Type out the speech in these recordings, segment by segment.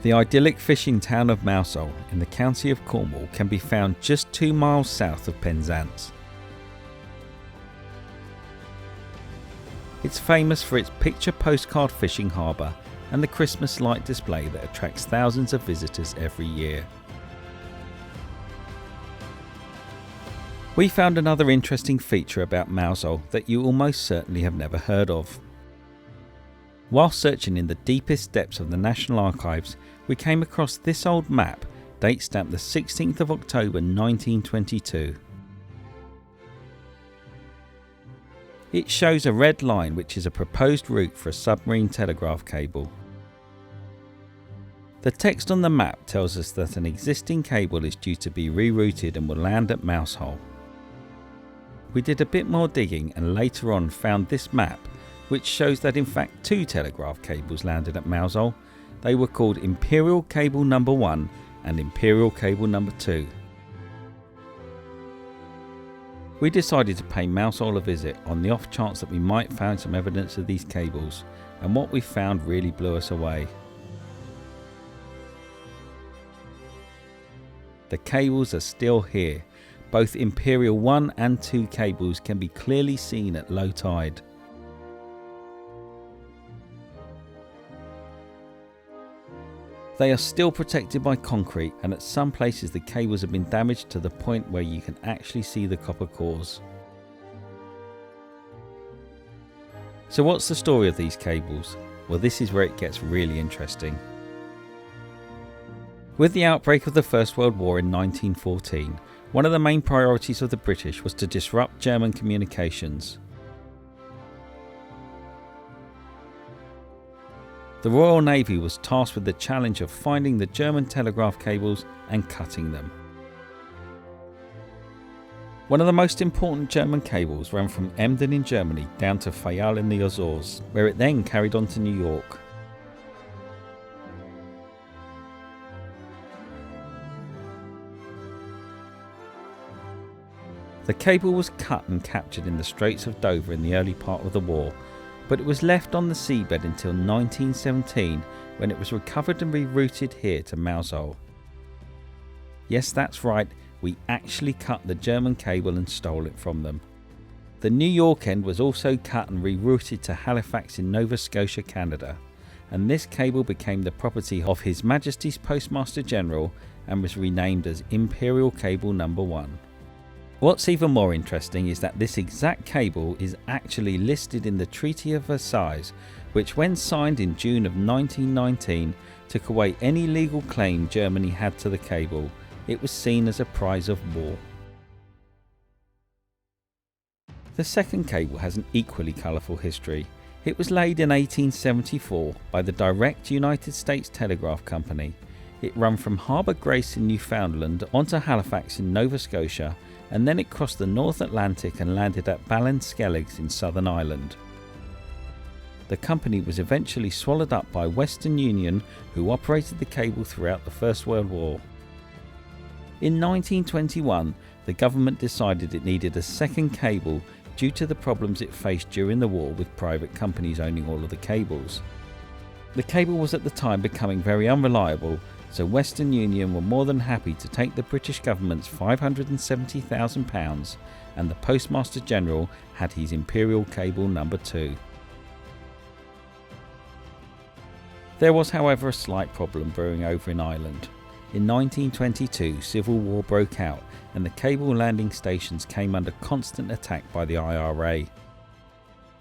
The idyllic fishing town of Mousehole in the county of Cornwall can be found just 2 miles south of Penzance. It's famous for its picture postcard fishing harbour and the Christmas light display that attracts thousands of visitors every year. We found another interesting feature about Mousehole that you almost certainly have never heard of. While searching in the deepest depths of the National Archives, we came across this old map, date stamped the 16th of October 1922. It shows a red line which is a proposed route for a submarine telegraph cable. The text on the map tells us that an existing cable is due to be rerouted and will land at Mousehole. We did a bit more digging and later on found this map, which shows that in fact 2 telegraph cables landed at Mousehole. They were called Imperial Cable No. 1 and Imperial Cable No. 2. We decided to pay Mousehole a visit on the off chance that we might find some evidence of these cables, and what we found really blew us away. The cables are still here. Both Imperial 1 and 2 cables can be clearly seen at low tide. They are still protected by concrete, and at some places the cables have been damaged to the point where you can actually see the copper cores. So what's the story of these cables? Well, this is where it gets really interesting. With the outbreak of the First World War in 1914, one of the main priorities of the British was to disrupt German communications. The Royal Navy was tasked with the challenge of finding the German telegraph cables and cutting them. One of the most important German cables ran from Emden in Germany down to Fayal in the Azores, where it then carried on to New York. The cable was cut and captured in the Straits of Dover in the early part of the war, but it was left on the seabed until 1917, when it was recovered and rerouted here to Mousehole. Yes, that's right, we actually cut the German cable and stole it from them. The New York end was also cut and rerouted to Halifax in Nova Scotia, Canada, and this cable became the property of His Majesty's Postmaster General and was renamed as Imperial Cable No. 1. What's even more interesting is that this exact cable is actually listed in the Treaty of Versailles, which when signed in June of 1919 took away any legal claim Germany had to the cable. It was seen as a prize of war. The second cable has an equally colourful history. It was laid in 1874 by the Direct United States Telegraph Company. It ran from Harbour Grace in Newfoundland onto Halifax in Nova Scotia, and then it crossed the North Atlantic and landed at Ballinskelligs in Southern Ireland. The company was eventually swallowed up by Western Union, who operated the cable throughout the First World War. In 1921, the government decided it needed a second cable due to the problems it faced during the war with private companies owning all of the cables. The cable was at the time becoming very unreliable, so Western Union were more than happy to take the British government's £570,000, and the Postmaster General had his Imperial Cable No. 2. There was, however, a slight problem brewing over in Ireland. In 1922, civil war broke out and the cable landing stations came under constant attack by the IRA.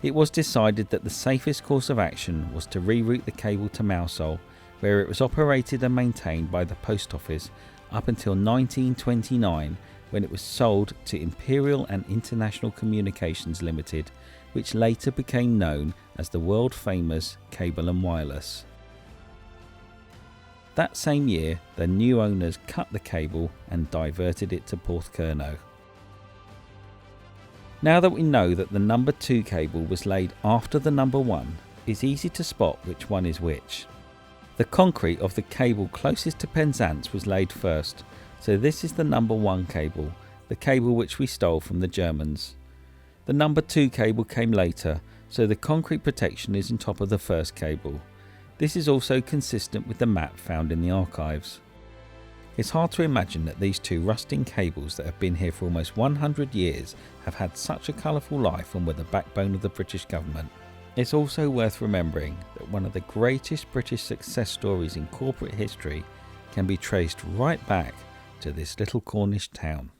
It was decided that the safest course of action was to reroute the cable to Mousehole, where it was operated and maintained by the Post Office up until 1929, when it was sold to Imperial and International Communications Limited, which later became known as the world famous Cable and Wireless. That same year, the new owners cut the cable and diverted it to Porthcurno. Now that we know that the No. 2 cable was laid after the No. 1, it's easy to spot which one is which. The concrete of the cable closest to Penzance was laid first, so this is the No. 1 cable, the cable which we stole from the Germans. The No. 2 cable came later, so the concrete protection is on top of the first cable. This is also consistent with the map found in the archives. It's hard to imagine that these two rusting cables that have been here for almost 100 years have had such a colourful life and were the backbone of the British government. It's also worth remembering that one of the greatest British success stories in corporate history can be traced right back to this little Cornish town.